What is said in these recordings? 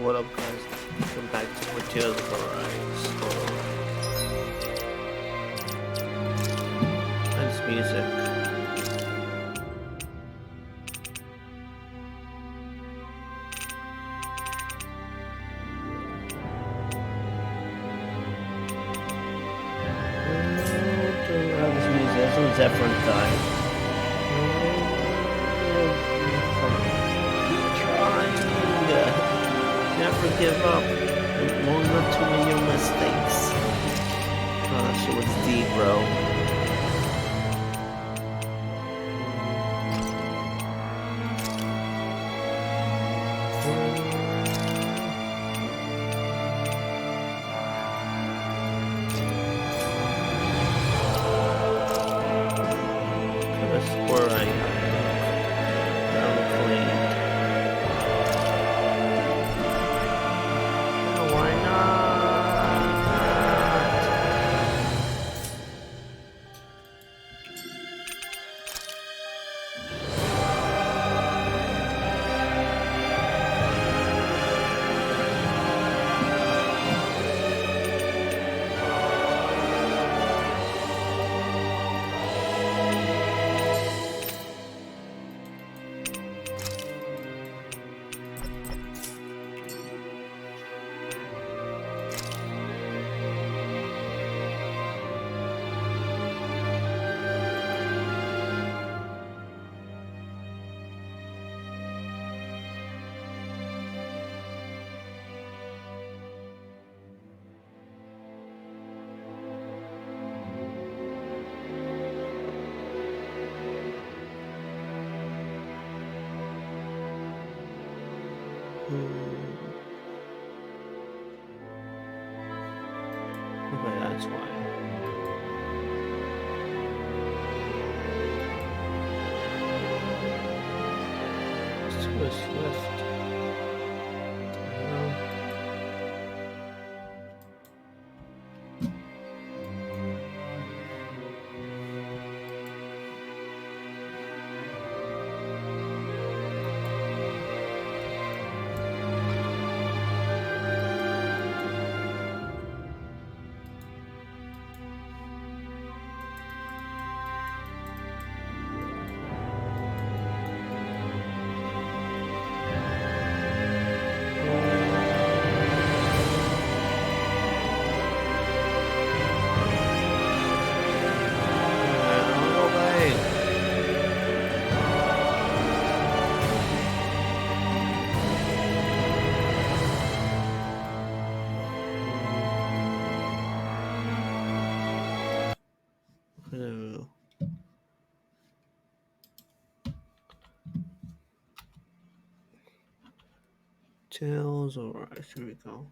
what up guys? Welcome back to more Tales of Arise. Nice music. This music, this one's Zephyr died. Never give up. Own up to your mistakes. Oh, that shit was deep, bro. What kind of score I got? Why Okay, that's why. Swift. Tales of Arise, here we go.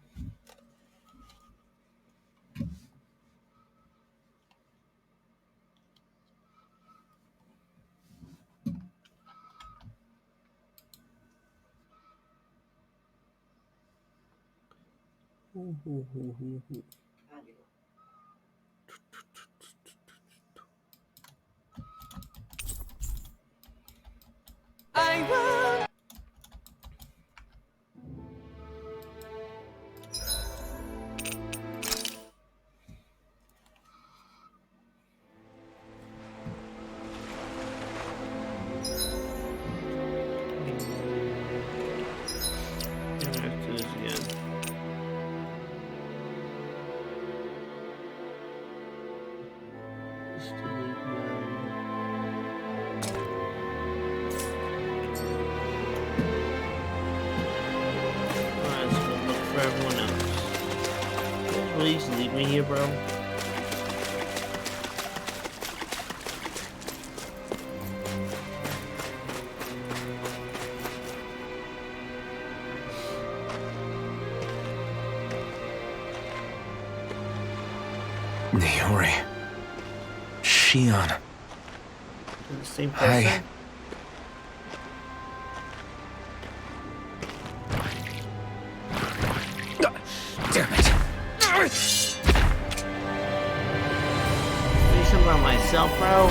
I will. For everyone else. Please leave me here, bro. Niori. Shion. The same person? Damn it. Say something about myself, bro.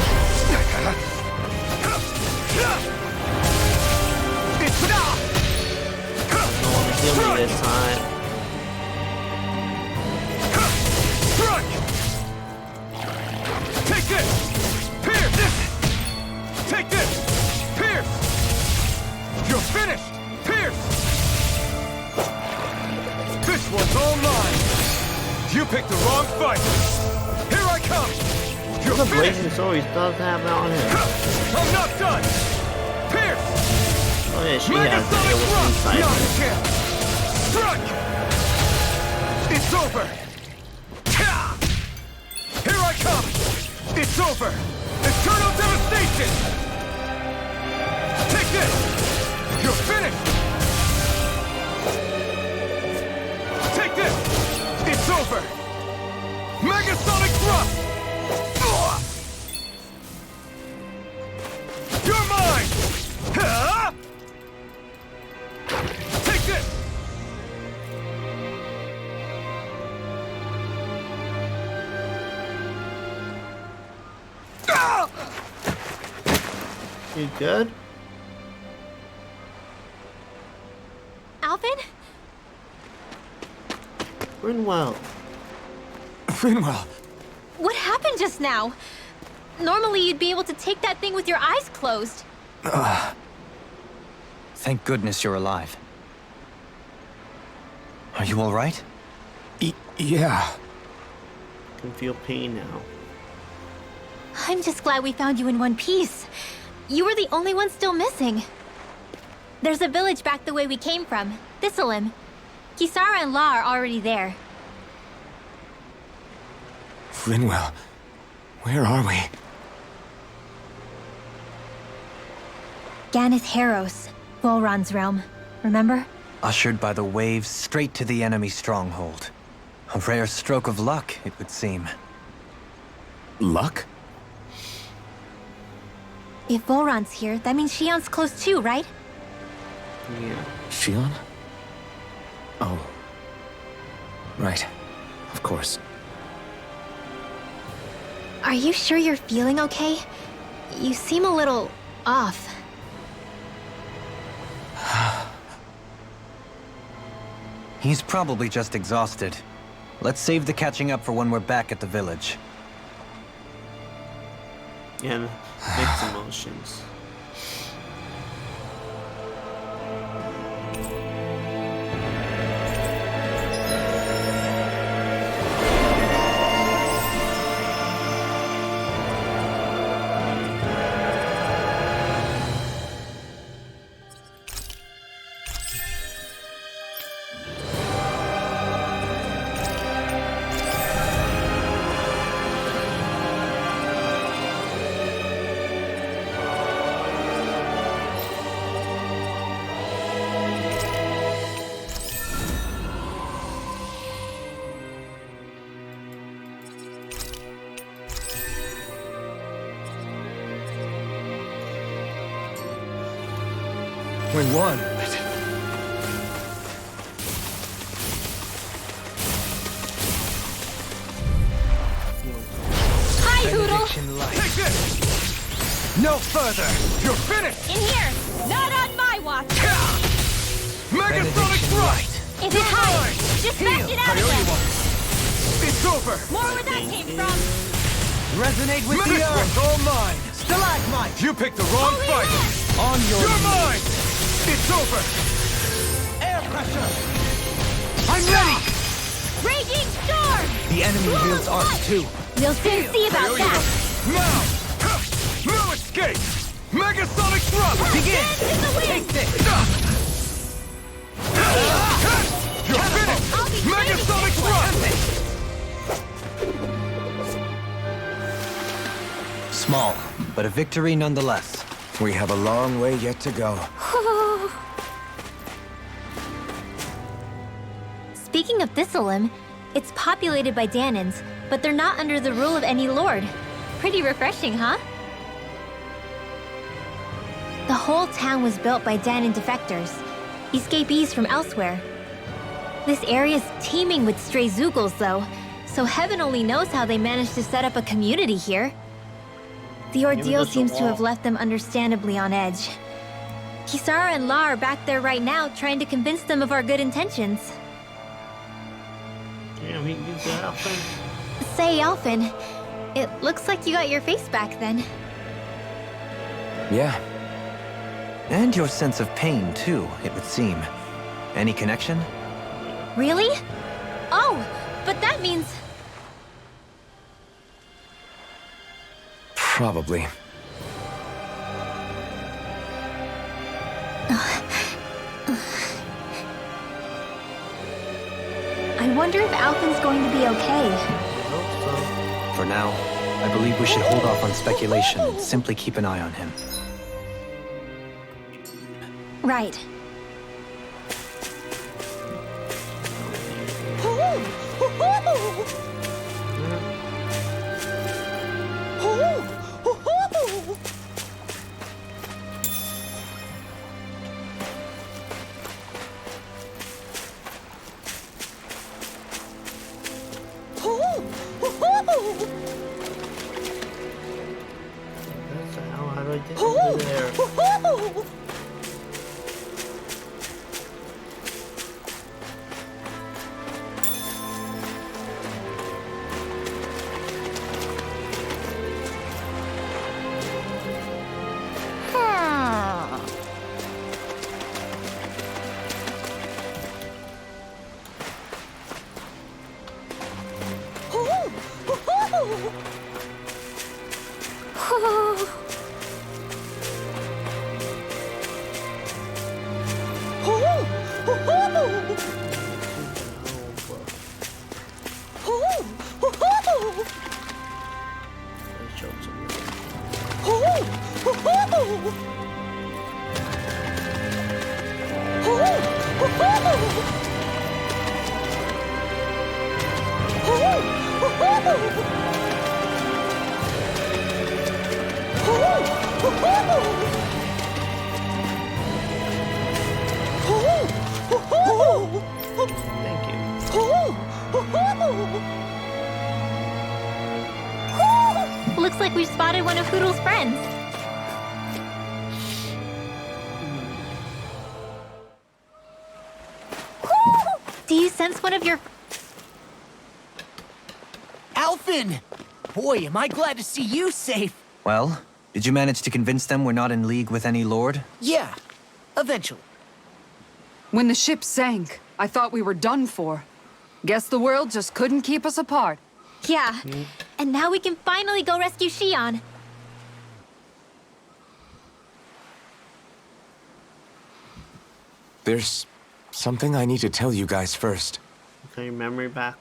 No one to heal me this time. Strike! Take this! Pierce! Take this! Pierce! You're finished! Pierce! This one's all mine! You picked the wrong fight! Here I come! You're The finished! blazing sword does have it on him. I'm not done! Pierce! Oh yeah, she has to deal with Not inside. a chance! Strike! It's over! Ka! Here I come! It's over! Eternal devastation! Take this! You're finished! Take this! It's over! Megasonic thrust! Ugh! You're mine! Ha! Take this! Ah! You good? Alvin? Grinwell. Finwell! What happened just now? Normally you'd be able to take that thing with your eyes closed. Thank goodness you're alive. Are you all right? Yeah. Can feel pain now. I'm just glad we found you in one piece. You were the only one still missing. There's a village back the way we came from, Thistleim. Kisara and La are already there. Finwell, where are we? Ganeth Haros, Volron's realm. Remember? Ushered by the waves straight to the enemy stronghold. A rare stroke of luck, it would seem. Luck? If Volron's here, that means Shion's close too, right? Yeah. Shion? Oh. Right. Of course. Are you sure you're feeling okay? You seem a little off. He's probably just exhausted. Let's save the catching up for when we're back at the village. And mixed emotions. We won. Hi, Hoodle! Benediction light. Take this! No further! You're finished! In here! Not on my watch! Megasonic Benediction thrust! light. Is it high? Just smash it out of them! It's over! More where that came from! Resonate with This the one's earth. all mine! Stalagmite. You picked the wrong Holy fight! lift! On your You're knees. mine! It's over! Air pressure. I'm ready. Raging storm! The enemy wields arc too. We'll soon see about that! Now! No escape! Megasonic thrust! Begin. Dance in the wind! Take this. You're finished! I'll be Megasonic thrust! Small, but a victory nonetheless. We have a long way yet to go. Speaking of Thistleim, it's populated by Danans, but they're not under the rule of any lord. Pretty refreshing, huh? The whole town was built by Danan defectors, escapees from elsewhere. This area's teeming with stray Zeugles, though, so heaven only knows how they managed to set up a community here. The ordeal there's a seems to have wall. left them understandably on edge. Kisara and La are back there right now trying to convince them of our good intentions. Damn, he gives it out then. Say, Alphen, it looks like you got your face back then. Yeah. And your sense of pain, too, it would seem. Any connection? Really? Oh, but that means... Probably. I wonder if Alphen's going to be okay. I hope so. For now, I believe we should hold off on speculation and simply keep an eye on him. Right. That's how do I get over there? Thank you. Looks like we've spotted one of Hoodle's friends. Do you sense one of your... Alphen! Boy, am I glad to see you safe. Well, did you manage to convince them we're not in league with any lord? Yeah, eventually. When the ship sank, I thought we were done for. Guess the world just couldn't keep us apart. Yeah, and now we can finally go rescue Shion. There's something I need to tell you guys first. Got your memory back.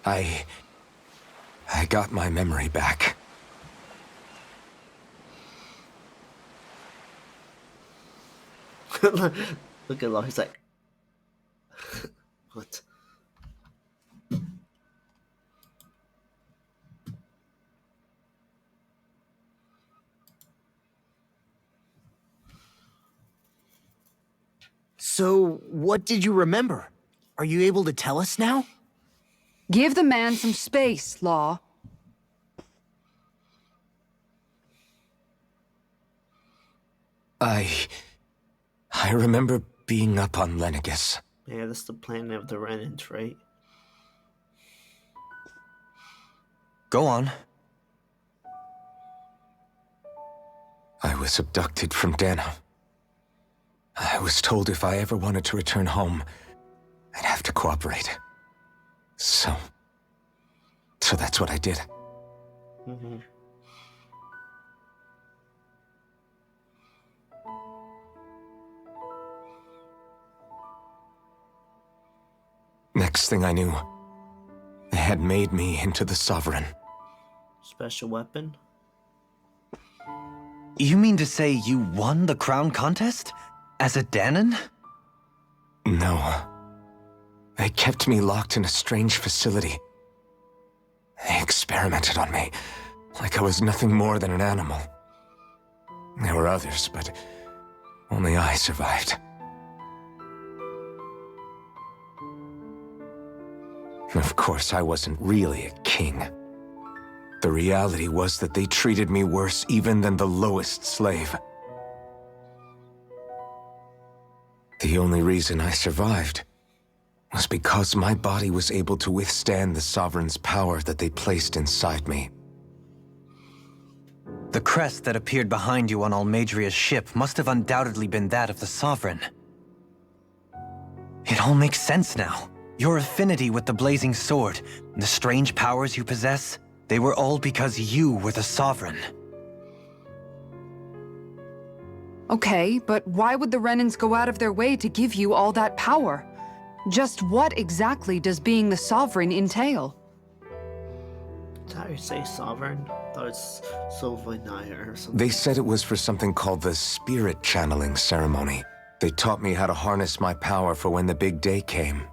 I got my memory back. Look at Law, he's like... What? So, what did you remember? Are you able to tell us now? Give the man some space, Law. I remember being up on Lenegis. Yeah, that's the planet of the Renans, right? Go on. I was abducted from Dana. I was told if I ever wanted to return home, I'd have to cooperate. So that's what I did. Mm-hmm. Next thing I knew, they had made me into the Sovereign. Special weapon? You mean to say you won the crown contest? As a Danon? No. They kept me locked in a strange facility. They experimented on me, like I was nothing more than an animal. There were others, but only I survived. Of course, I wasn't really a king. The reality was that they treated me worse even than the lowest slave. The only reason I survived was because my body was able to withstand the Sovereign's power that they placed inside me. The crest that appeared behind you on Almadria's ship must have undoubtedly been that of the Sovereign. It all makes sense now. Your affinity with the Blazing Sword, and the strange powers you possess, they were all because you were the Sovereign. Okay, but why would the Renans go out of their way to give you all that power? Just what exactly does being the Sovereign entail? Is that how you say sovereign? I thought it's Sylvanire or something. They said it was for something called the Spirit Channeling Ceremony. They taught me how to harness my power for when the big day came.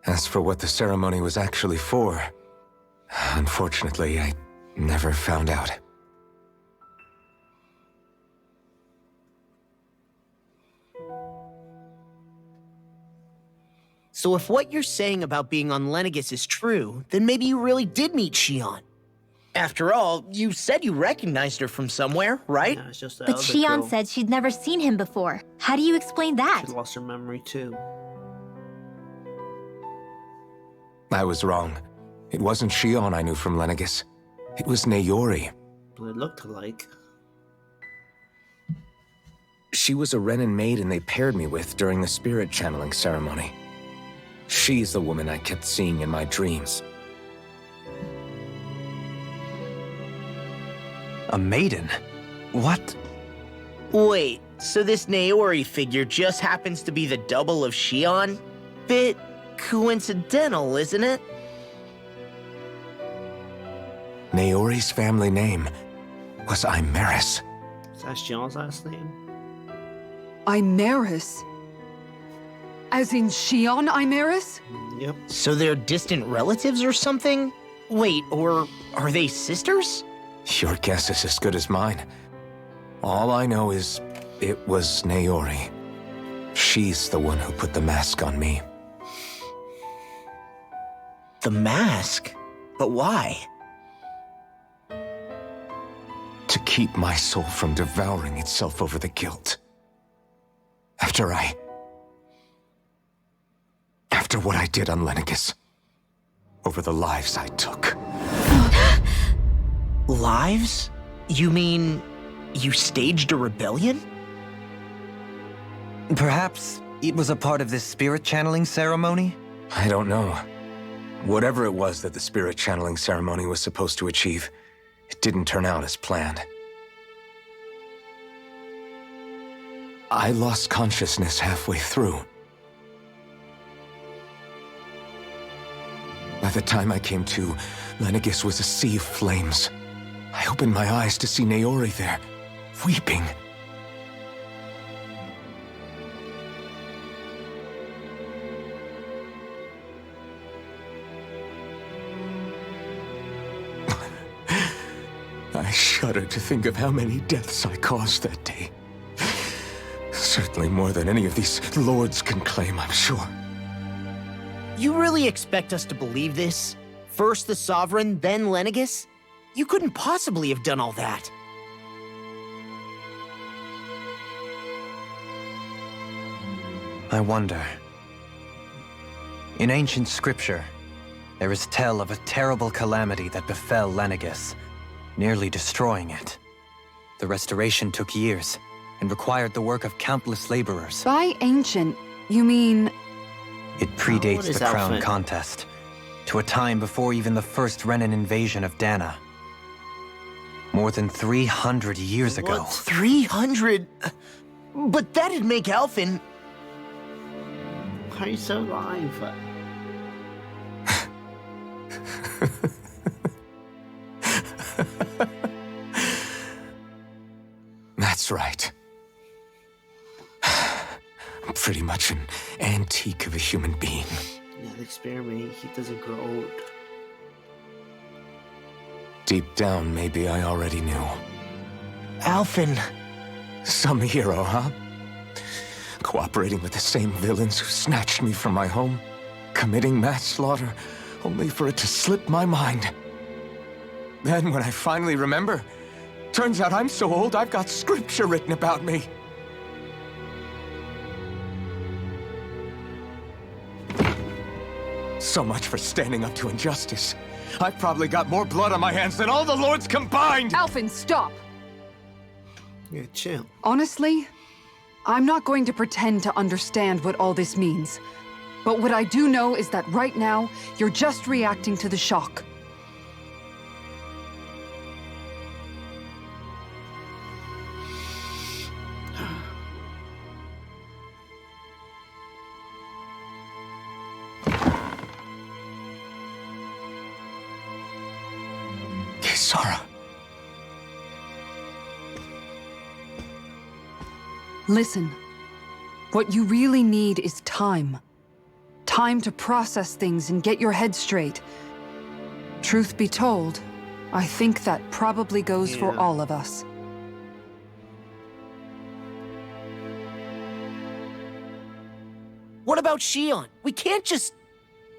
As for what the ceremony was actually for, unfortunately, I never found out. So if what you're saying about being on Lenegis is true, then maybe you really did meet Shion. After all, you said you recognized her from somewhere, right? Yeah, it's just the But other Shion girl. said she'd never seen him before. How do you explain that? She lost her memory too. I was wrong. It wasn't Shion I knew from Lenegis. It was Naori. But it looked alike. She was a Renan maiden they paired me with during the spirit channeling ceremony. She's the woman I kept seeing in my dreams. A maiden? What? Wait, so this Naori figure just happens to be the double of Shion? Bit coincidental, isn't it? Naori's family name was Imeris. Is that Shion's last name? Imeris? As in Shion Imeris? Yep. So they're distant relatives or something? Wait, or are they sisters? Your guess is as good as mine. All I know is it was Naori. She's the one who put the mask on me. The mask? But why? To keep my soul from devouring itself over the guilt. After what I did on Lenegis. Over the lives I took. Lives? You mean you staged a rebellion? Perhaps it was a part of this spirit channeling ceremony? I don't know. Whatever it was that the spirit channeling ceremony was supposed to achieve, it didn't turn out as planned. I lost consciousness halfway through. By the time I came to, Lenegis was a sea of flames. I opened my eyes to see Naori there, weeping. I shudder to think of how many deaths I caused that day. Certainly more than any of these lords can claim, I'm sure. You really expect us to believe this? First the Sovereign, then Lenegis? You couldn't possibly have done all that. I wonder. In ancient scripture, there is tell of a terrible calamity that befell Lenegis, nearly destroying it. The restoration took years, and required the work of countless laborers. By ancient, you mean... It what predates is the crown Alphen? contest, to a time before even the first Renan invasion of Dana. More than 300 years ago. What? 300? But that'd make Alphen... How are you so alive? That's right. I'm pretty much an antique of a human being. Yeah, the experiment, he doesn't grow old. Deep down, maybe I already knew. Alphen... Some hero, huh? Cooperating with the same villains who snatched me from my home? committing mass slaughter, only for it to slip my mind. Then when I finally remember, turns out I'm so old I've got scripture written about me. So much for standing up to injustice. I've probably got more blood on my hands than all the lords combined! Alphen, stop! Yeah, chill. Honestly, I'm not going to pretend to understand what all this means. But what I do know is that right now, you're just reacting to the shock. Kisara. Listen, what you really need is time. Time to process things and get your head straight. Truth be told, I think that probably goes for all of us. What about Shion? We can't just...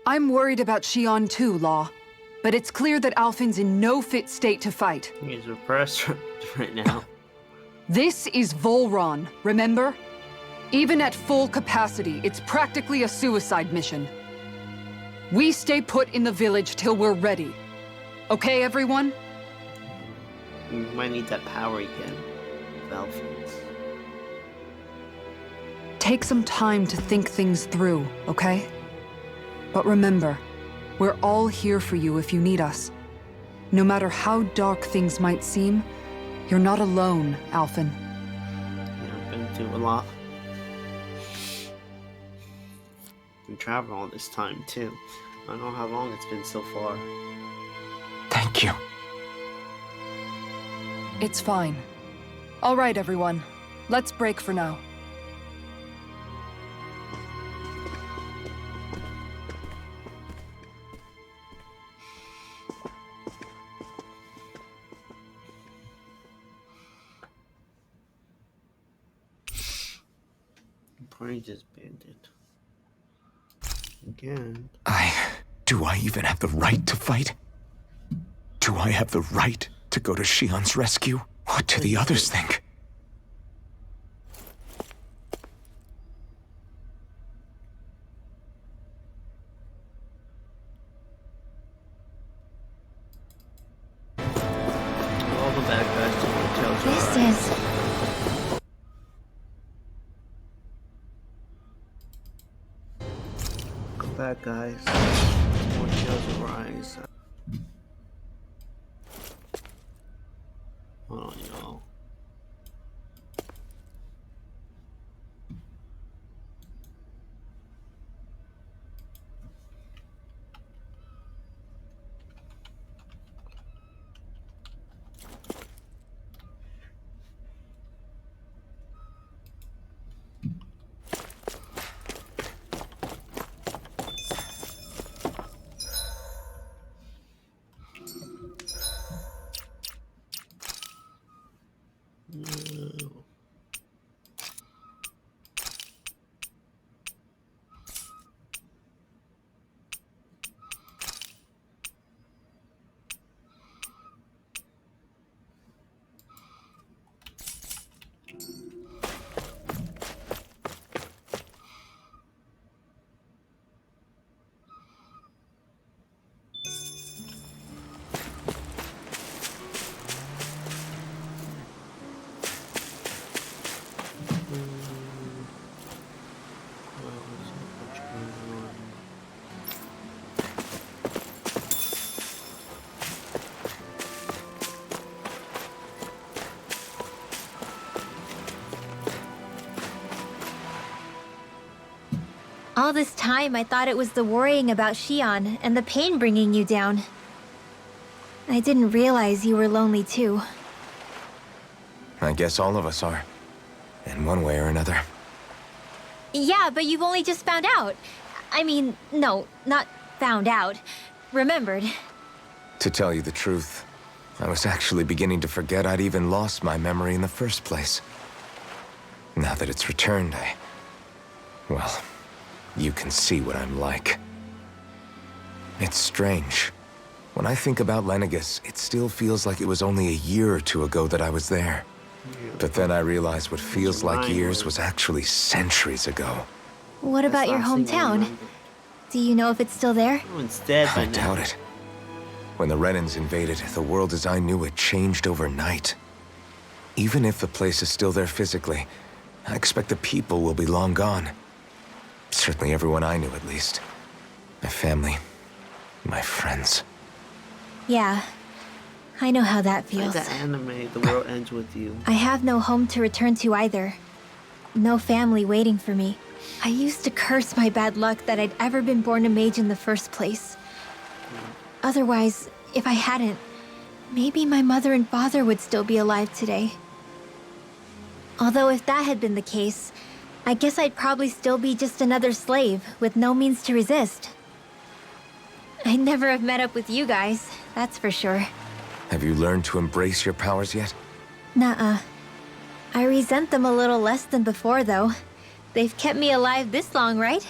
I'm worried about Shion too, Law. But it's clear that Alphen's in no fit state to fight. He's repressed right now. This is Volron, remember? Even at full capacity, it's practically a suicide mission. We stay put in the village till we're ready. Okay, everyone? We might need that power again. Valkyries. Take some time to think things through, okay? But remember, we're all here for you if you need us. No matter how dark things might seem, you're not alone, Alphen. Yeah, I've been through a lot. Been traveling all this time too. I don't know how long it's been so far. Thank you. It's fine. All right, everyone. Let's break for now. Probably just bandit. Again. Do I even have the right to fight? Do I have the right to go to Shion's rescue? What do the others think? All the bad guys to hotels. This is... Come back, guys. More tales arise. Hold on, y'all. All this time, I thought it was the worrying about Shion and the pain bringing you down. I didn't realize you were lonely too. I guess all of us are. In one way or another. Yeah, but you've only just found out. I mean, no, not found out. Remembered. To tell you the truth, I was actually beginning to forget I'd even lost my memory in the first place. Now that it's returned, well, you can see what I'm like. It's strange. When I think about Lenegis, it still feels like it was only a year or two ago that I was there. But then I realized what feels like years was actually centuries ago. What about your hometown? Do you know if it's still there? Everyone's dead by I now. doubt it. When the Renans invaded, the world as I knew it changed overnight. Even if the place is still there physically, I expect the people will be long gone. Certainly everyone I knew, at least. My family, my friends. Yeah, I know how that Like feels. the anime, the world ends with you. I have no home to return to either. No family waiting for me. I used to curse my bad luck that I'd ever been born a mage in the first place. Otherwise, if I hadn't, maybe my mother and father would still be alive today. Although if that had been the case, I guess I'd probably still be just another slave with no means to resist. I'd never have met up with you guys, that's for sure. Have you learned to embrace your powers yet? Nuh-uh. I resent them a little less than before, though. They've kept me alive this long, right?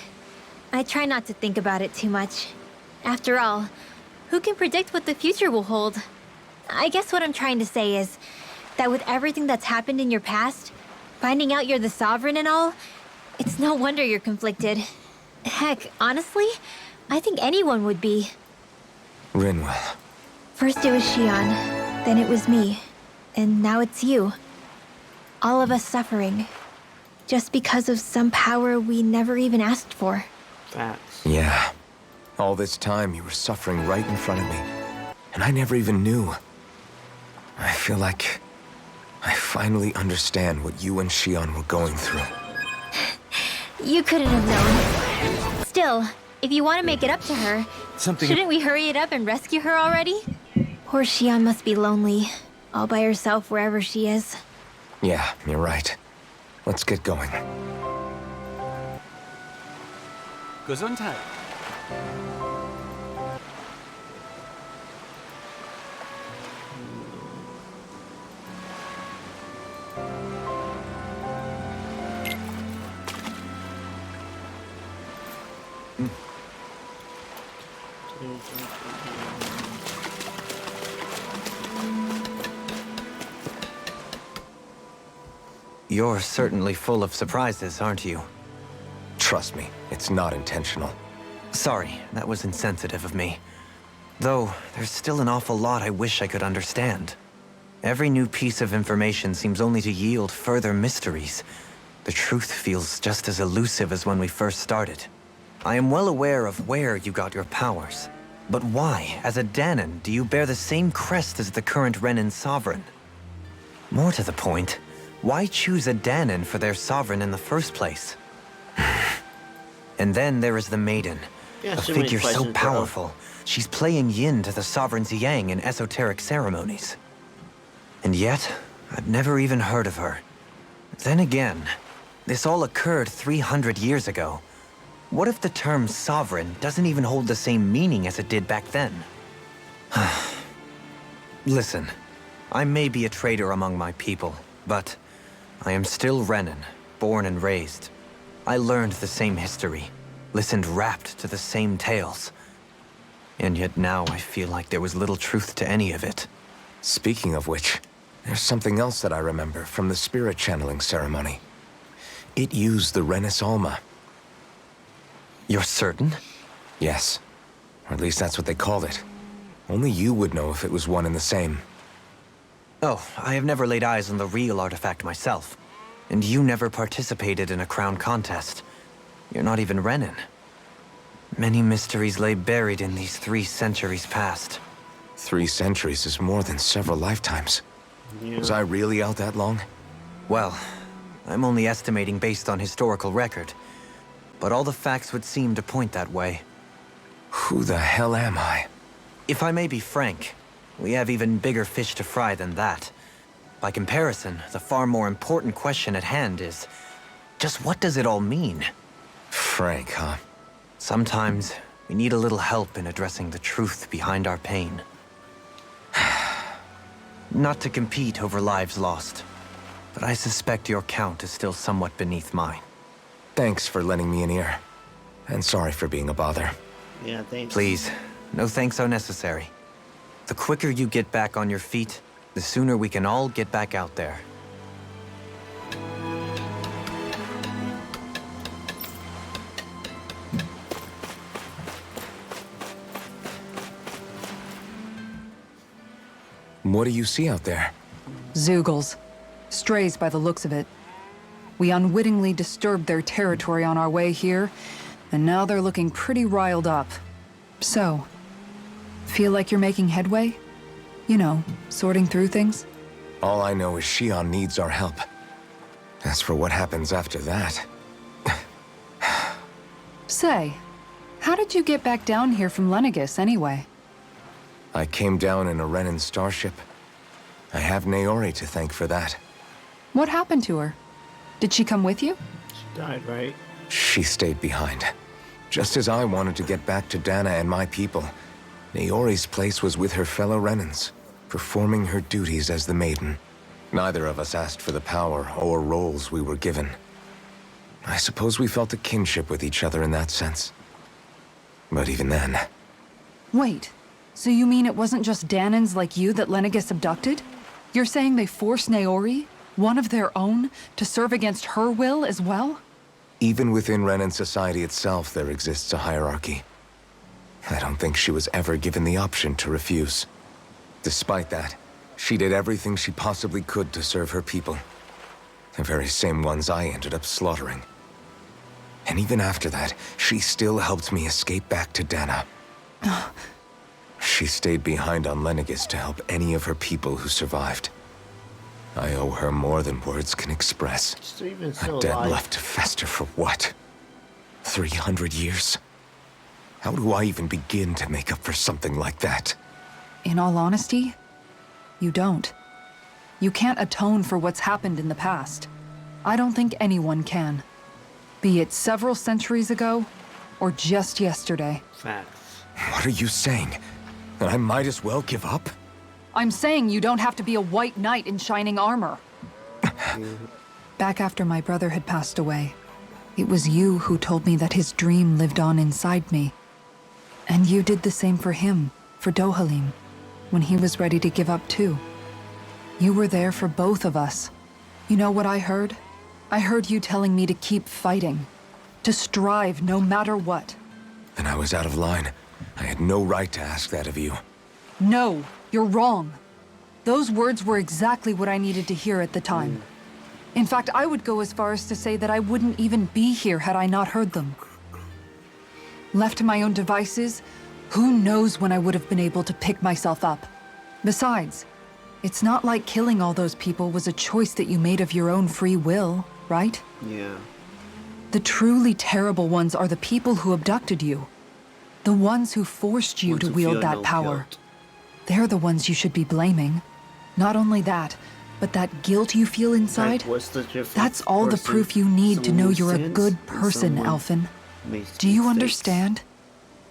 I try not to think about it too much. After all, who can predict what the future will hold? I guess what I'm trying to say is that with everything that's happened in your past, finding out you're the Sovereign and all, it's no wonder you're conflicted. Heck, honestly, I think anyone would be. Rinwell. First it was Xion, then it was me, and now it's you. All of us suffering, just because of some power we never even asked for. Facts. Yeah. All this time you were suffering right in front of me, and I never even knew. I feel like I finally understand what you and Xion were going through. You couldn't have known. Still, if you want to make it up to her, shouldn't we hurry it up and rescue her already? Poor Xion must be lonely, all by herself wherever she is. Yeah, you're right. Let's get going. Gesundheit. You're certainly full of surprises, aren't you? Trust me, it's not intentional. Sorry, that was insensitive of me. Though, there's still an awful lot I wish I could understand. Every new piece of information seems only to yield further mysteries. The truth feels just as elusive as when we first started. I am well aware of where you got your powers. But why, as a Dahnan, do you bear the same crest as the current Renan Sovereign? More to the point, why choose a Dahnan for their sovereign in the first place? And then there is the Maiden. Yeah, A so many figure so questions, bro. powerful, she's playing yin to the Sovereign's yang in esoteric ceremonies. And yet, I've never even heard of her. Then again, this all occurred 300 years ago. What if the term sovereign doesn't even hold the same meaning as it did back then? Listen, I may be a traitor among my people, but I am still Renan, born and raised. I learned the same history, listened rapt to the same tales. And yet now I feel like there was little truth to any of it. Speaking of which, there's something else that I remember from the spirit channeling ceremony. It used the Renis Alma. You're certain? Yes. Or at least that's what they called it. Only you would know if it was one and the same. Oh, I have never laid eyes on the real artifact myself. And you never participated in a crown contest. You're not even Renan. Many mysteries lay buried in these 3 centuries past. 3 centuries is more than several lifetimes. Yeah. Was I really out that long? Well, I'm only estimating based on historical record. But all the facts would seem to point that way. Who the hell am I? If I may be frank, we have even bigger fish to fry than that. By comparison, the far more important question at hand is, just what does it all mean? Frank, huh? Sometimes, we need a little help in addressing the truth behind our pain. Not to compete over lives lost, but I suspect your count is still somewhat beneath mine. Thanks for lending me an ear. And sorry for being a bother. Yeah, thanks. Please, No thanks are necessary. The quicker you get back on your feet, the sooner we can all get back out there. What do you see out there? Zeugles. Strays by the looks of it. We unwittingly disturbed their territory on our way here, and now they're looking pretty riled up. So, feel like you're making headway? You know, sorting through things? All I know is Shion needs our help. As for what happens after that... Say, how did you get back down here from Lenegis anyway? I came down in a Renan starship. I have Naori to thank for that. What happened to her? Did she come with you? She died, right? She stayed behind. Just as I wanted to get back to Dana and my people, Naori's place was with her fellow Renans, performing her duties as the Maiden. Neither of us asked for the power or roles we were given. I suppose we felt a kinship with each other in that sense. But even then... Wait, so you mean it wasn't just Danans like you that Lenegis abducted? You're saying they forced Naori, one of their own, to serve against her will as well? Even within Renan society itself, there exists a hierarchy. I don't think she was ever given the option to refuse. Despite that, she did everything she possibly could to serve her people. The very same ones I ended up slaughtering. And even after that, she still helped me escape back to Dana. She stayed behind on Lenegis to help any of her people who survived. I owe her more than words can express. Still even A still debt alive. left to fester for what? 300 years? How do I even begin to make up for something like that? In all honesty, you don't. You can't atone for what's happened in the past. I don't think anyone can. Be it several centuries ago, or just yesterday. Facts. What are you saying? That I might as well give up? I'm saying you don't have to be a white knight in shining armor. Back after my brother had passed away, it was you who told me that his dream lived on inside me. And you did the same for him, for Dohalim, when he was ready to give up too. You were there for both of us. You know what I heard? I heard you telling me to keep fighting. To strive no matter what. Then I was out of line. I had no right to ask that of you. No, you're wrong. Those words were exactly what I needed to hear at the time. In fact, I would go as far as to say that I wouldn't even be here had I not heard them. Left to my own devices, who knows when I would have been able to pick myself up. Besides, it's not like killing all those people was a choice that you made of your own free will, right? Yeah. The truly terrible ones are the people who abducted you. The ones who forced you Want to to wield feel that no power. guilt. They're the ones you should be blaming. Not only that, but that guilt you feel inside, Like, what's the difference? that's all the Person- proof you need to someone know who you're a sins good and person, someone Alphen. makes Do you mistakes. understand?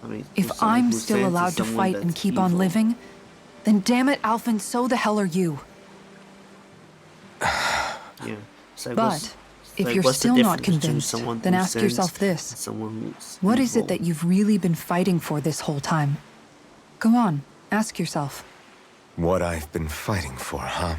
I mean, If someone I'm who still sins is allowed to someone fight and that's keep on evil. living, then damn it, Alphen, so the hell are you. Yeah. It's like, But, if like, you're what's the still not difference between convinced, someone then who ask sins yourself this. and someone who's What is it evil? that you've really been fighting for this whole time? Go on, ask yourself. What I've been fighting for, huh?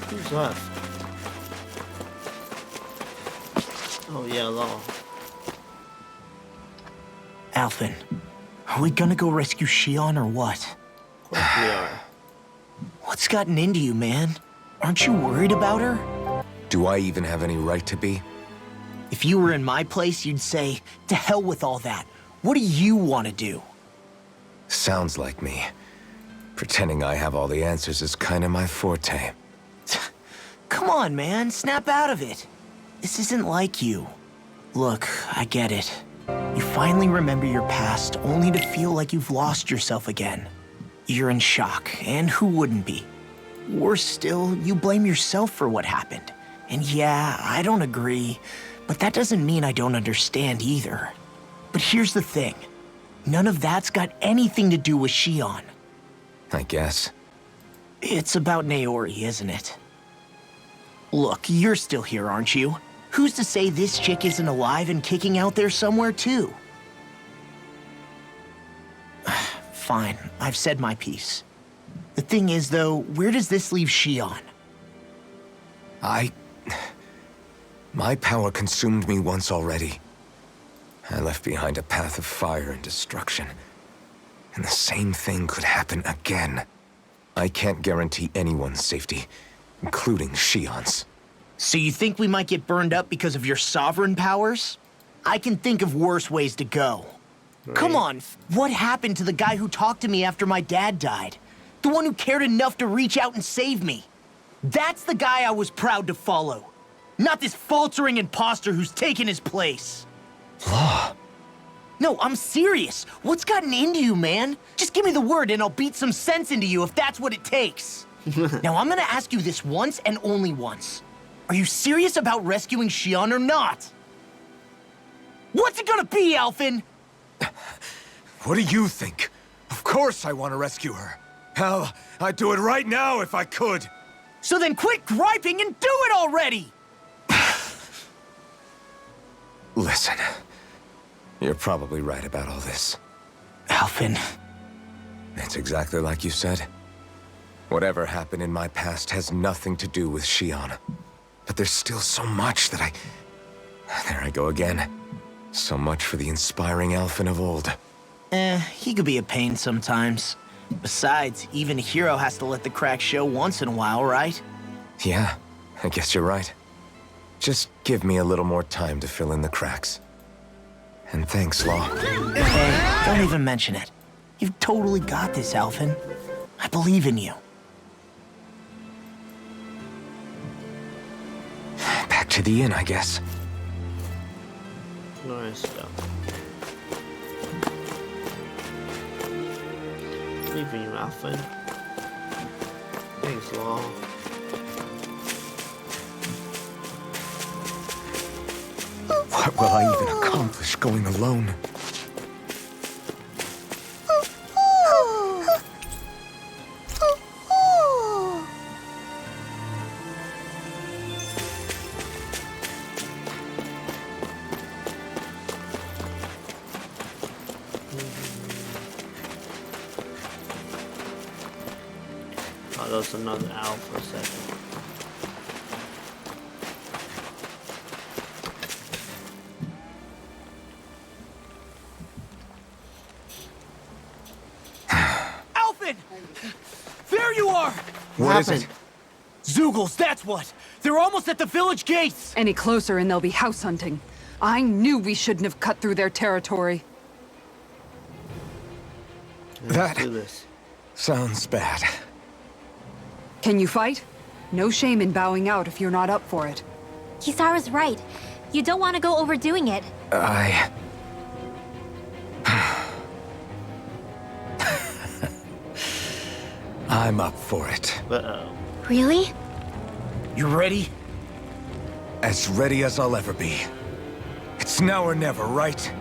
Who's left? Oh yeah, Law. Alphen, are we gonna go rescue Shion or what? Of course we are. What's gotten into you, man? Aren't you worried about her? Do I even have any right to be? If you were in my place, you'd say, to hell with all that. What do you want to do? Sounds like me. Pretending I have all the answers is kind of my forte. Come on, man, snap out of it. This isn't like you. Look, I get it. You finally remember your past, only to feel like you've lost yourself again. You're in shock, and who wouldn't be? Worse still, you blame yourself for what happened. And yeah, I don't agree, but that doesn't mean I don't understand either. But here's the thing. None of that's got anything to do with Shion. I guess. It's about Naori, isn't it? Look, you're still here, aren't you? Who's to say this chick isn't alive and kicking out there somewhere, too? Fine, I've said my piece. The thing is, though, where does this leave Shion? My power consumed me once already. I left behind a path of fire and destruction. And the same thing could happen again. I can't guarantee anyone's safety, including Shion's. So you think we might get burned up because of your sovereign powers? I can think of worse ways to go. Right. Come on, what happened to the guy who talked to me after my dad died? The one who cared enough to reach out and save me. That's the guy I was proud to follow. Not this faltering imposter who's taken his place. Law. No, I'm serious. What's gotten into you, man? Just give me the word and I'll beat some sense into you if that's what it takes. Now, I'm gonna ask you this once and only once. Are you serious about rescuing Shion or not? What's it gonna be, Alphen? What do you think? Of course I want to rescue her. Hell, I'd do it right now if I could. So then quit griping and do it already! Listen, you're probably right about all this. Alphen. It's exactly like you said. Whatever happened in my past has nothing to do with Shion. But there's still so much that There I go again. So much for the inspiring Alphen of old. He could be a pain sometimes. Besides, even a hero has to let the cracks show once in a while, right? Yeah, I guess you're right. Just give me a little more time to fill in the cracks. And thanks, Law. Hey, don't even mention it. You've totally got this, Alphen. I believe in you. Back to the inn, I guess. Nice stuff. Leaving you, Alphen. Thanks, Law. What will I even accomplish going alone? Oh, that's another owl for a second. Alphen! There you are! What is it? Zeugles, that's what! They're almost at the village gates! Any closer and they'll be house hunting. I knew we shouldn't have cut through their territory. Let's do this. Sounds bad. Can you fight? No shame in bowing out if you're not up for it. Kisara's right. You don't want to go overdoing it. I'm up for it. Uh-oh. Really? You ready? As ready as I'll ever be. It's now or never, right?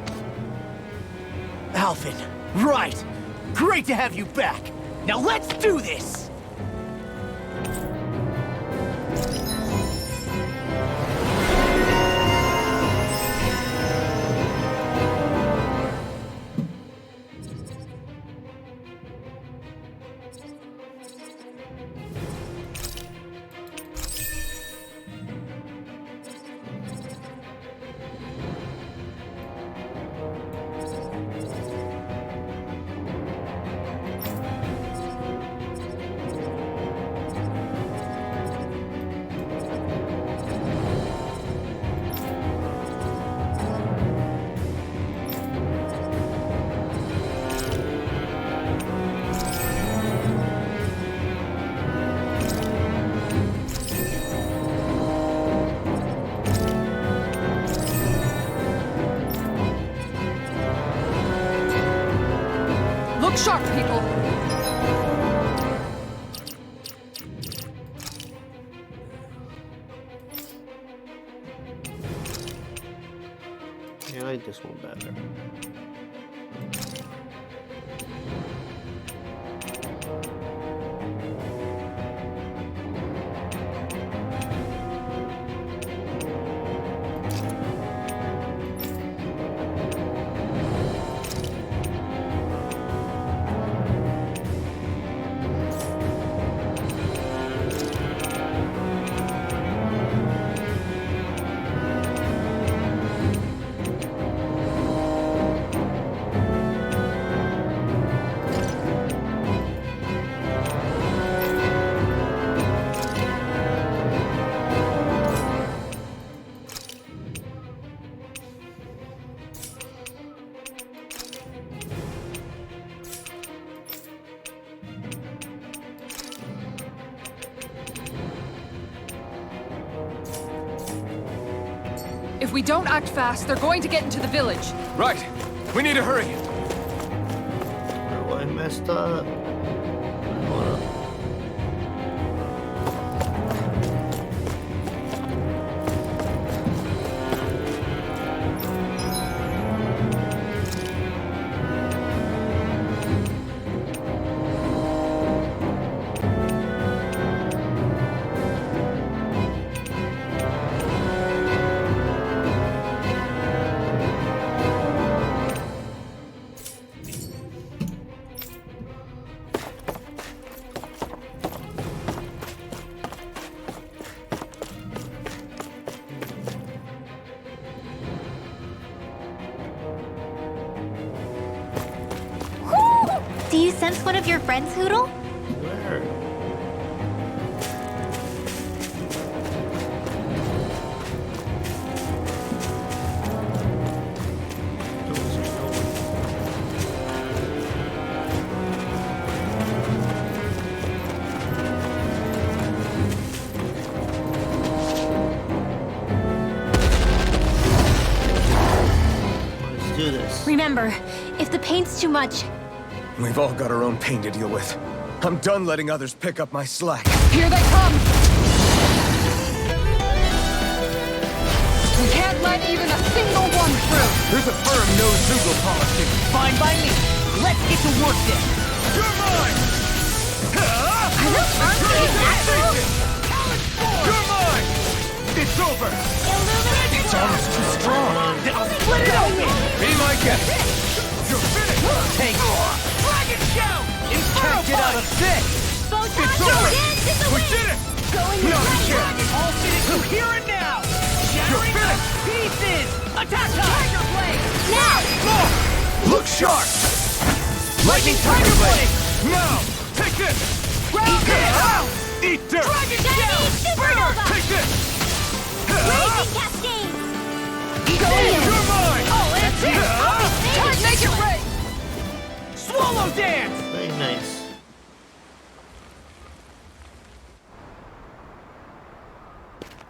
Alphen, right! Great to have you back! Now let's do this! Look sharp, people! Yeah, I like this one better. If we don't act fast, they're going to get into the village. Right. We need to hurry. Oh, I messed up. Hold up. Do you sense one of your friends, Hoodle? Where? Let's do this. Remember, if the paint's too much, We've all got our own pain to deal with. I'm done letting others pick up my slack. Here they come! We can't let even a single one through! There's a firm no Zoogle policy. Fine by me. Let's get to work then. You're mine! are those arms getting natural? You're mine! It's over! It's almost too strong. Split it open. Be my guest. You're finished! Take off. Dragon shout. Can't get out of this. It's over! We did it! No, you can't! All citizens here and now. Shattering to pieces. Attack Tiger Blade. Now! Look sharp! Lightning Tiger Blade! Now! Take this! Round Out! Eat dirt! Dragon Shining shout. Supernova! Take this! Blazing Cascade! You're mine! Oh, that's it. Time, make it rain! Swallow dance. Very nice.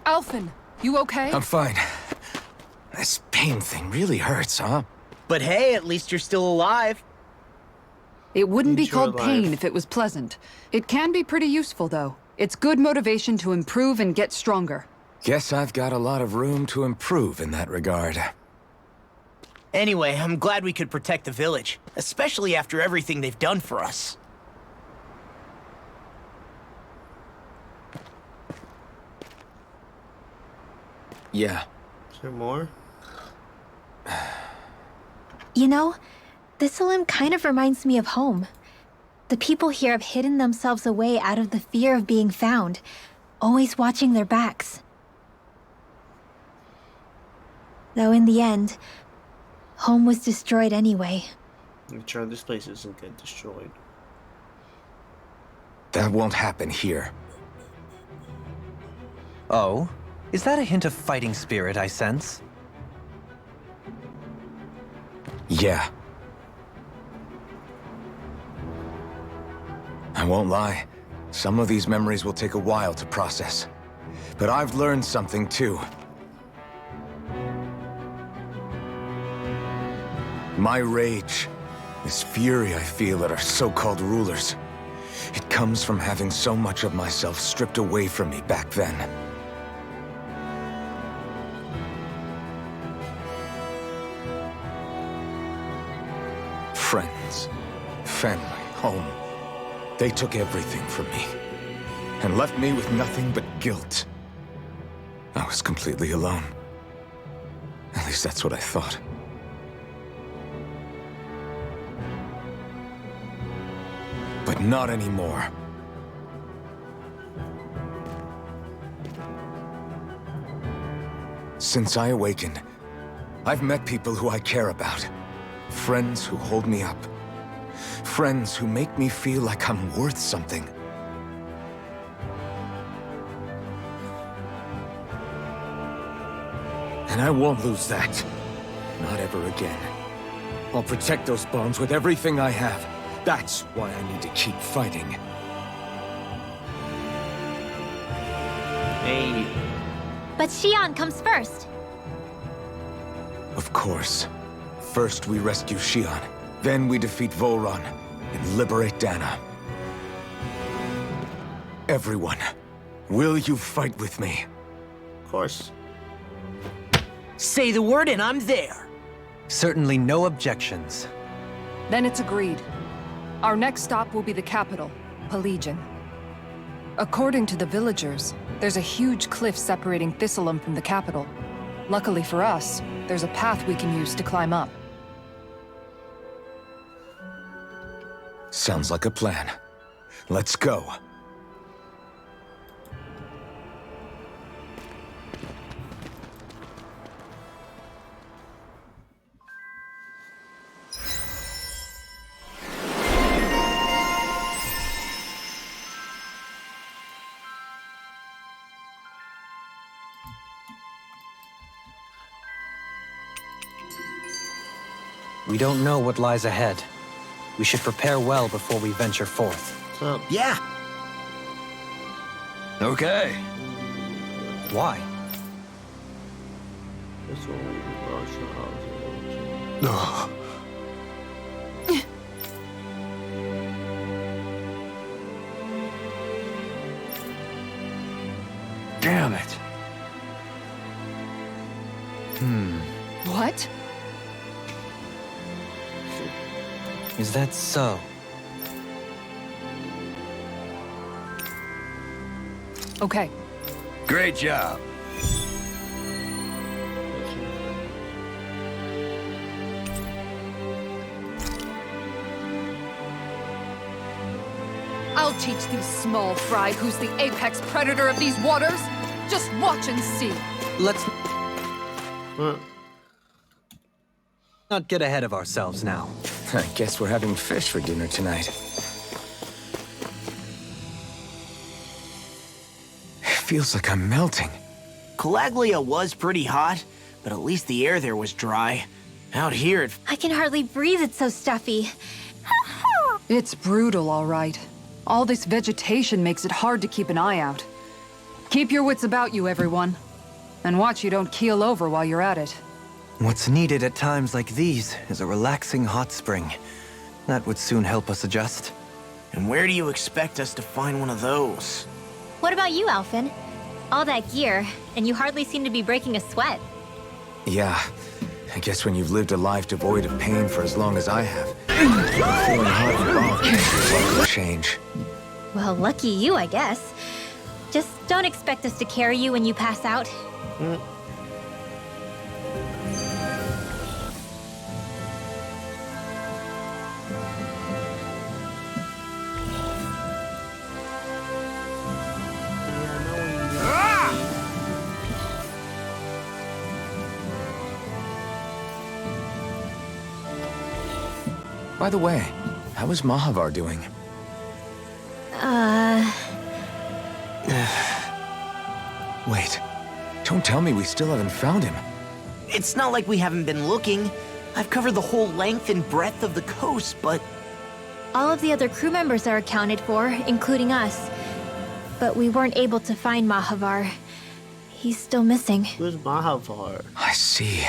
Alphen, you okay? I'm fine. This pain thing really hurts, huh? But hey, at least you're still alive. It wouldn't be Enjoy called pain life. if it was pleasant. It can be pretty useful, though. It's good motivation to improve and get stronger. Guess I've got a lot of room to improve in that regard. Anyway, I'm glad we could protect the village, especially after everything they've done for us. Yeah. Is there more? You know, this Olim kind of reminds me of home. The people here have hidden themselves away out of the fear of being found, always watching their backs. Though in the end, home was destroyed anyway. Make sure this place doesn't get destroyed. That won't happen here. Oh? Is that a hint of fighting spirit I sense? Yeah. I won't lie. Some of these memories will take a while to process. But I've learned something too. My rage This fury I feel at our so-called rulers. It comes from having so much of myself stripped away from me back then. Friends, family, home. They took everything from me. And left me with nothing but guilt. I was completely alone. At least that's what I thought. But not anymore. Since I awakened, I've met people who I care about. Friends who hold me up. Friends who make me feel like I'm worth something. And I won't lose that. Not ever again. I'll protect those bonds with everything I have. That's why I need to keep fighting. Hey, But Xion comes first. Of course. First we rescue Xion. Then we defeat Voron and liberate Dana. Everyone, will you fight with me? of course. Say the word and I'm there. Certainly no objections. Then it's agreed. Our next stop will be the capital, Pelegion. According to the villagers, there's a huge cliff separating Thistleum from the capital. Luckily for us, there's a path we can use to climb up. Sounds like a plan. Let's go. We don't know what lies ahead. We should prepare well before we venture forth. So, Yeah, Okay. Why? this one will be Marshall House. Damn it. What? Is that so? Okay, Great job. I'll teach these small fry who's the apex predator of these waters. Just watch and see. Let's Huh. not get ahead of ourselves now. I guess we're having fish for dinner tonight. It feels like I'm melting. Calaglia was pretty hot, but at least the air there was dry. Out here, it I can hardly breathe, it's so stuffy. It's brutal, all right. All this vegetation makes it hard to keep an eye out. Keep your wits about you, everyone. And watch you don't keel over while you're at it. What's needed at times like these is a relaxing hot spring. That would soon help us adjust. And where do you expect us to find one of those? What about you, Alphen? All that gear, and you hardly seem to be breaking a sweat. Yeah, I guess when you've lived a life devoid of pain for as long as I have, feeling hot and bothered is welcome change. Well, lucky you, I guess. Just don't expect us to carry you when you pass out. By the way, how is Mahavar doing? Wait, don't tell me we still haven't found him. It's not like we haven't been looking. I've covered the whole length and breadth of the coast, but All of the other crew members are accounted for, including us. But we weren't able to find Mahavar. He's still missing. Where's Mahavar? I see.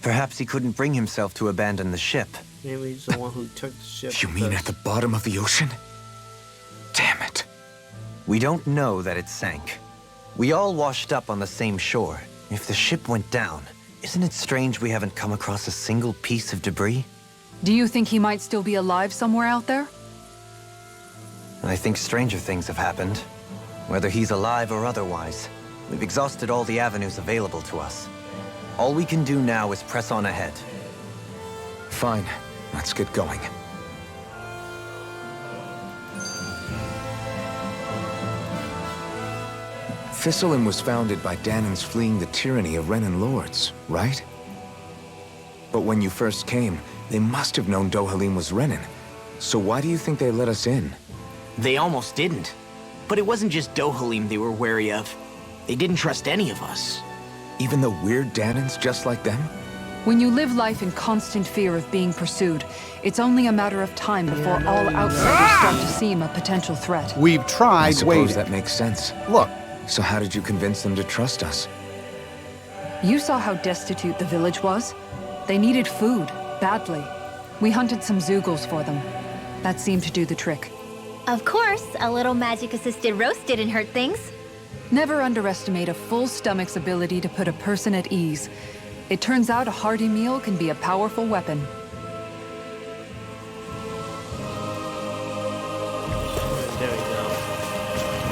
Perhaps he couldn't bring himself to abandon the ship. Maybe he's the one who took the ship. You mean at the bottom of the ocean? Damn it. We don't know that it sank. We all washed up on the same shore. If the ship went down, isn't it strange we haven't come across a single piece of debris? Do you think he might still be alive somewhere out there? I think stranger things have happened. Whether he's alive or otherwise, we've exhausted all the avenues available to us. All we can do now is press on ahead. Fine, let's get going. Thistlein was founded by Danans fleeing the tyranny of Renan lords, right? But when you first came, they must have known Dohalim was Renan. So why do you think they let us in? They almost didn't. But it wasn't just Dohalim they were wary of. They didn't trust any of us. Even the weird Danans just like them? When you live life in constant fear of being pursued, it's only a matter of time before all outsiders start to seem a potential threat. We've I tried suppose waiting. that makes sense. Look, So how did you convince them to trust us? You saw how destitute the village was. They needed food, badly. We hunted some Zeugles for them. That seemed to do the trick. Of course, a little magic-assisted roast didn't hurt things. Never underestimate a full stomach's ability to put a person at ease. It turns out a hearty meal can be a powerful weapon. There we go.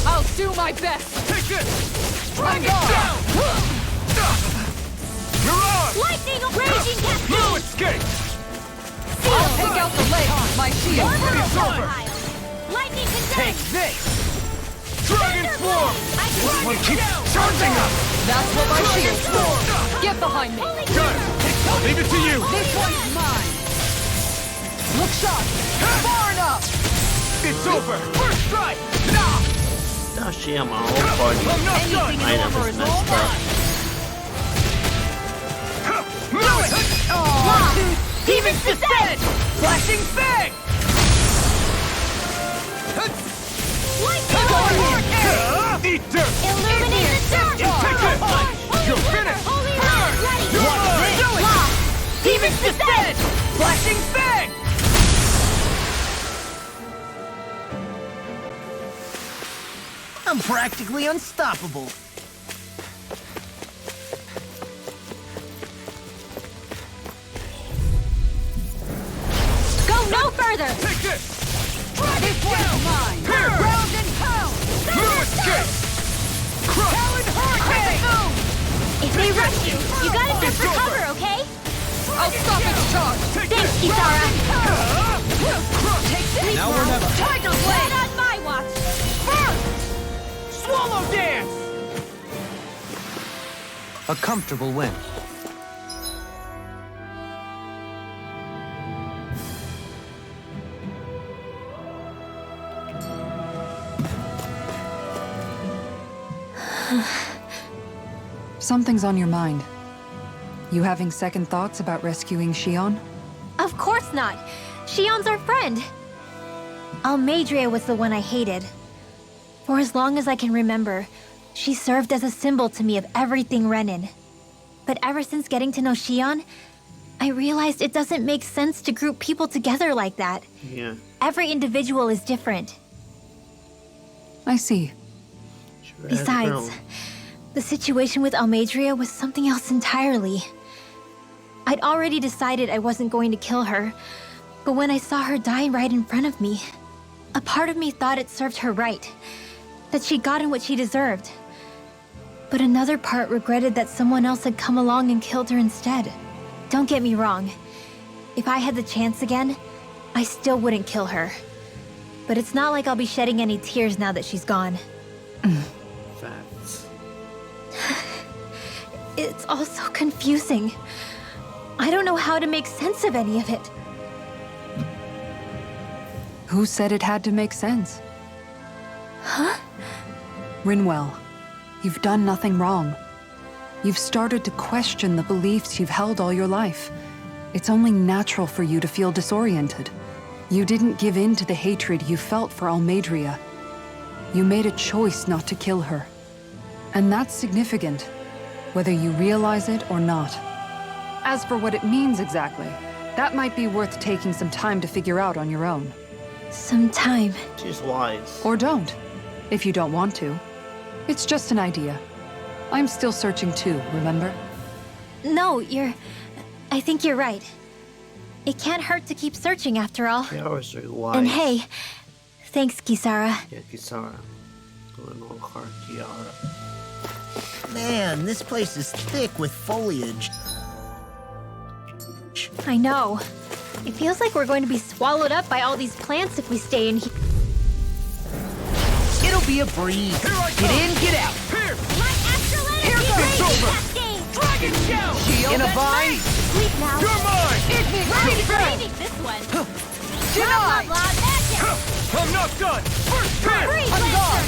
I'll do my best! take this! Bring it down! You're on! Lightning! Raging No cascade! escape! I'll take out the leg on my shield! It's over! Lightning Take condensed! this! Dragon Swarm! This one keeps charging up! That's what my shield's for! Get behind me! Got it! I'll leave it to you! This one's mine! Look sharp! Far enough! It's over! First strike! Oh shit, I'm all party. I'm not done! I know this messed up. Demons descend! Flashing fang! Eat dirt! Illuminate the dark! Take this! You're finished! Demons descend! Flashing fang! I'm practically unstoppable. Go no further! Take this! This one's mine! Here! Ground and pound! No escape! Talon Hurricane! If they rush you, you gotta jump for cover, okay? I'll stop its charge! Take Thanks, this! Kisara. Take this! Now or never. Tiger Blade! Not on my watch! Swallow dance! A comfortable win. Something's on your mind. You having second thoughts about rescuing Shion? Of course not! Shion's our friend! Almeidrea was the one I hated. For as long as I can remember, she served as a symbol to me of everything Renan. But ever since getting to know Shion, I realized it doesn't make sense to group people together like that. Yeah. Every individual is different. I see. Sure, Besides, the situation with Almeidrea was something else entirely. I'd already decided I wasn't going to kill her, but when I saw her die right in front of me, a part of me thought it served her right, that she'd gotten what she deserved. But another part regretted that someone else had come along and killed her instead. Don't get me wrong. If I had the chance again, I still wouldn't kill her. But it's not like I'll be shedding any tears now that she's gone. Facts. It's all so confusing. I don't know how to make sense of any of it. Who said it had to make sense? Huh? Rinwell, you've done nothing wrong. You've started to question the beliefs you've held all your life. It's only natural for you to feel disoriented. You didn't give in to the hatred you felt for Almeidrea. You made a choice not to kill her. And that's significant, whether you realize it or not. As for what it means exactly, that might be worth taking some time to figure out on your own. Some time. She's wise. Or don't, if you don't want to. It's just an idea. I'm still searching too, remember? No, I think you're right. It can't hurt to keep searching after all. They always very wise. And hey, thanks, Kisara. Yeah, Kisara. Going on Hard Kiara. Man, this place is thick with foliage. I know. It feels like we're going to be swallowed up by all these plants if we stay in here. It'll be a breeze. Get in, get out. Pierce! Here goes. It's over. Dragon shell! In a vine. Sleep now. You're mine! Saving this one. Denied! I'm not done! First time! I'm gone.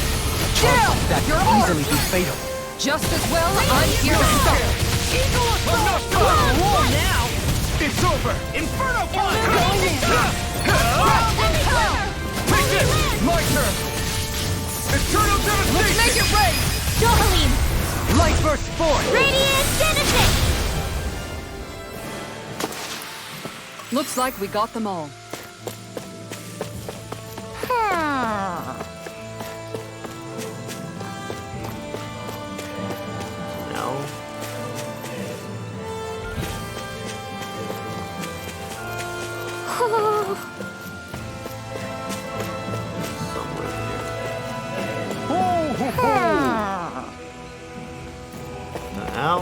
That could easily be fatal. Just as well, I'm here to stop. Eagle assault! I'm not done! War now! It's over! Inferno punch! Take this! My turn! Eternal devastation! Make it rain! Dohalim, Light burst forth! Radiant Genesis! Looks like we got them all. No. Somewhere here. The hell?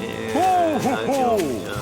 Yeah, I don't know.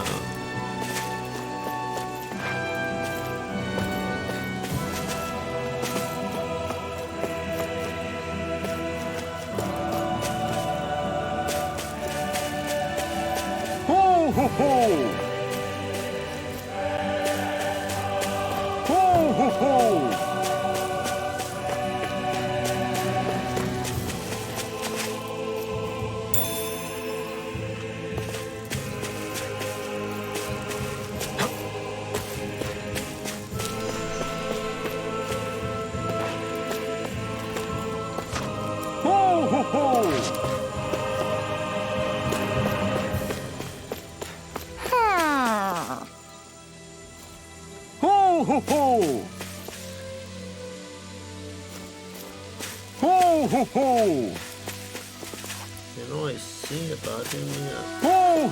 You know, I see about him. Yeah. Oh,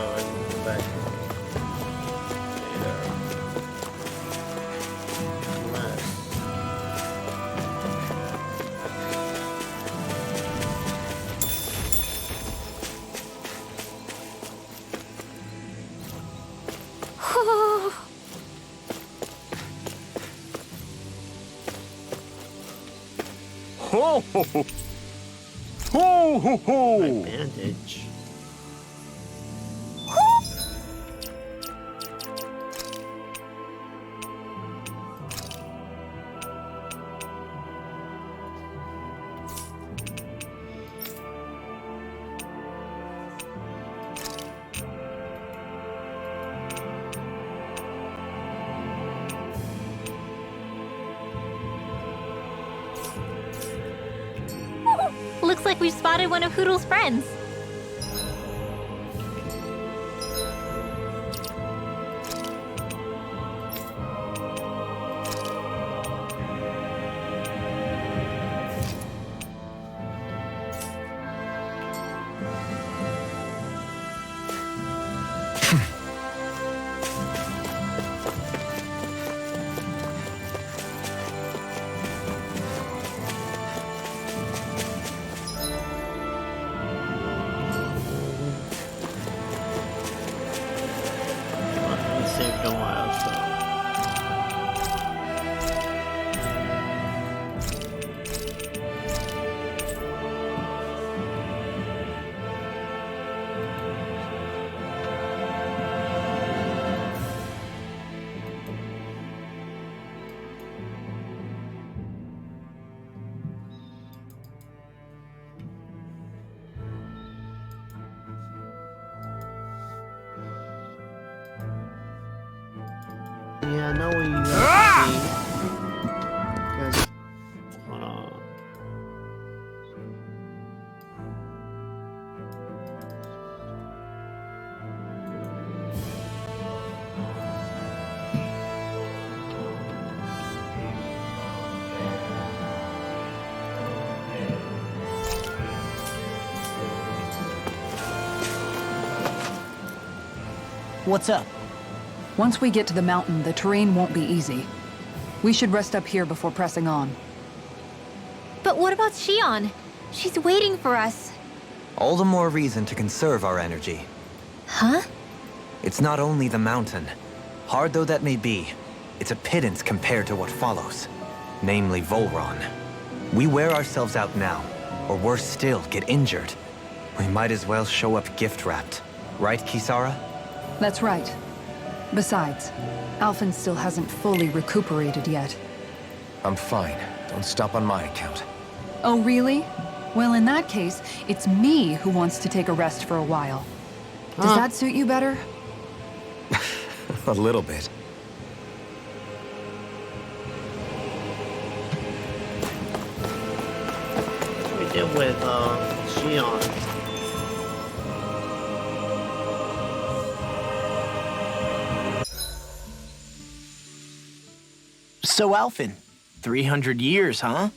I need to go back. Yeah. Less. My bandage. Looks like we've spotted one of Hoodle's friends. Saved a while, so. Yeah, I know what you have to see. 'Cause, hold on. What's up? Once we get to the mountain, the terrain won't be easy. We should rest up here before pressing on. But what about Shion? She's waiting for us. All the more reason to conserve our energy. Huh? It's not only the mountain. Hard though that may be, it's a pittance compared to what follows. Namely Volron. We wear ourselves out now, or worse still, get injured. We might as well show up gift-wrapped. Right, Kisara? That's right. Besides, Alphen still hasn't fully recuperated yet. I'm fine. Don't stop on my account. Oh, really? Well, in that case, it's me who wants to take a rest for a while. Does that suit you better? A little bit. What we did with Shion. So, Alphen, 300 years, huh?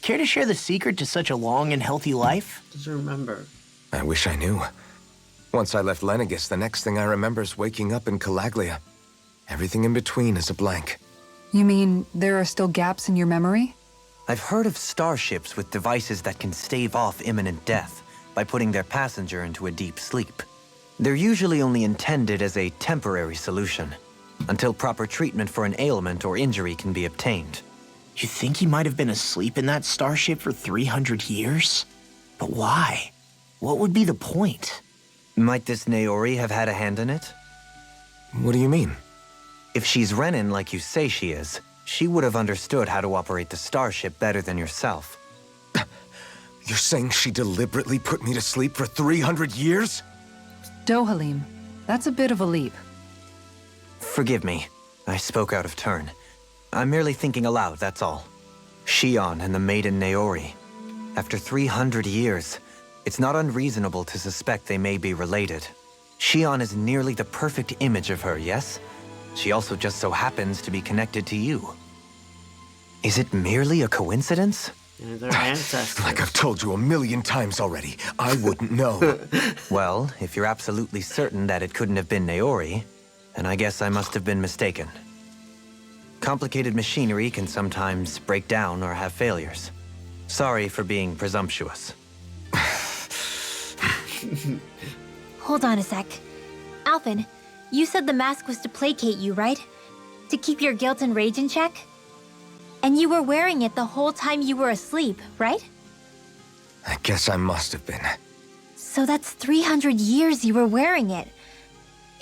Care to share the secret to such a long and healthy life? Doesn't remember. I wish I knew. Once I left Lenegis, the next thing I remember is waking up in Calaglia. Everything in between is a blank. You mean there are still gaps in your memory? I've heard of starships with devices that can stave off imminent death by putting their passenger into a deep sleep. They're usually only intended as a temporary solution, until proper treatment for an ailment or injury can be obtained. You think he might have been asleep in that starship for 300 years? But why? What would be the point? Might this Naori have had a hand in it? What do you mean? If she's Renin like you say she is, she would have understood how to operate the starship better than yourself. You're saying she deliberately put me to sleep for 300 years? Dohalim, that's a bit of a leap. Forgive me, I spoke out of turn. I'm merely thinking aloud, that's all. Shion and the maiden Naori. After 300 years, it's not unreasonable to suspect they may be related. Shion is nearly the perfect image of her, yes? She also just so happens to be connected to you. Is it merely a coincidence? Yeah, they're ancestors. Like I've told you 1,000,000 times already, I wouldn't know. Well, if you're absolutely certain that it couldn't have been Naori, then I guess I must have been mistaken. Complicated machinery can sometimes break down or have failures. Sorry for being presumptuous. Hold on a sec. Alphen, you said the mask was to placate you, right? To keep your guilt and rage in check? And you were wearing it the whole time you were asleep, right? I guess I must have been. So that's 300 years you were wearing it.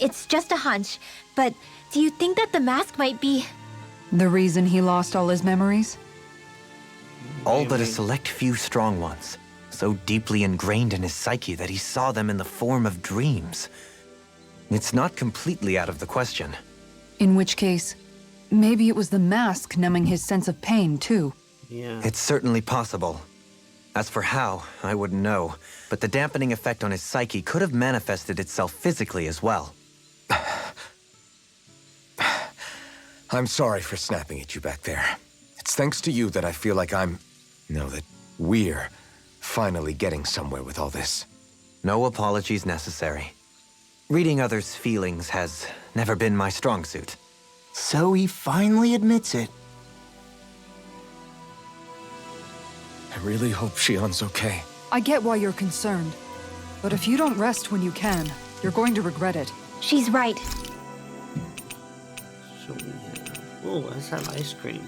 It's just a hunch, but do you think that the mask might be... The reason he lost all his memories? All but a select few strong ones, so deeply ingrained in his psyche that he saw them in the form of dreams. It's not completely out of the question. In which case, maybe it was the mask numbing his sense of pain, too. Yeah. It's certainly possible. As for how, I wouldn't know, but the dampening effect on his psyche could have manifested itself physically as well. I'm sorry for snapping at you back there. It's thanks to you that I feel like that we're finally getting somewhere with all this. No apologies necessary. Reading others' feelings has never been my strong suit. So he finally admits it. I really hope Shion's okay. I get why you're concerned. But if you don't rest when you can, you're going to regret it. She's right. So we have... Oh, let's have ice cream.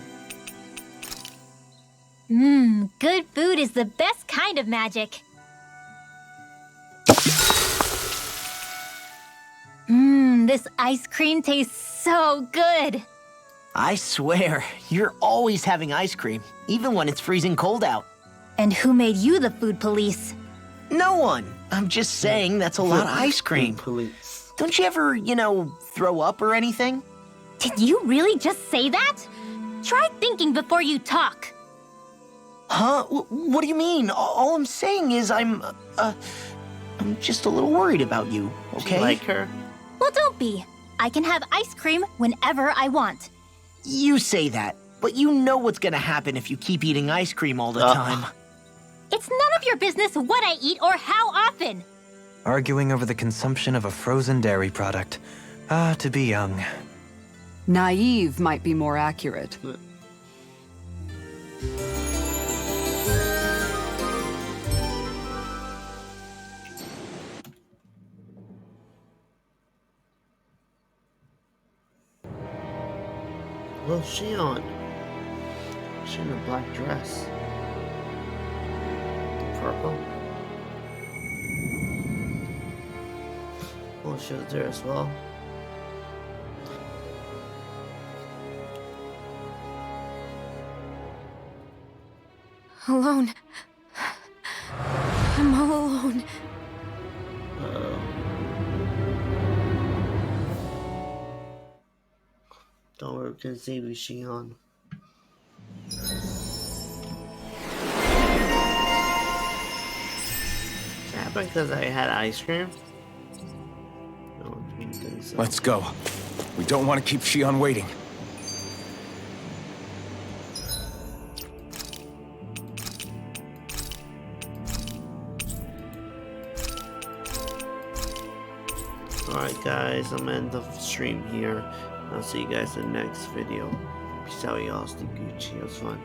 Good food is the best kind of magic. This ice cream tastes so good. I swear, you're always having ice cream, even when it's freezing cold out. And who made you the food police? No one. I'm just saying that's a lot of ice cream. Police. Don't you ever, throw up or anything? Did you really just say that? Try thinking before you talk. Huh? What do you mean? All I'm saying is I'm just a little worried about you, okay? You like her? Well, don't be. I can have ice cream whenever I want. You say that, but you know what's gonna happen if you keep eating ice cream all the time. It's none of your business what I eat or how often. Arguing over the consumption of a frozen dairy product. Ah, to be young. Naive might be more accurate. What's she on? She's in a black dress. Purple. Oh, she was there as well. Alone. I'm all alone. Don't worry, we can save you, Shion. Is that because I had ice cream? No, I don't think so. Let's go. We don't want to keep Shion waiting. Alright guys, I'm gonna end the stream here. I'll see you guys in the next video. Peace out, y'all. Stay Gucci. It was fun.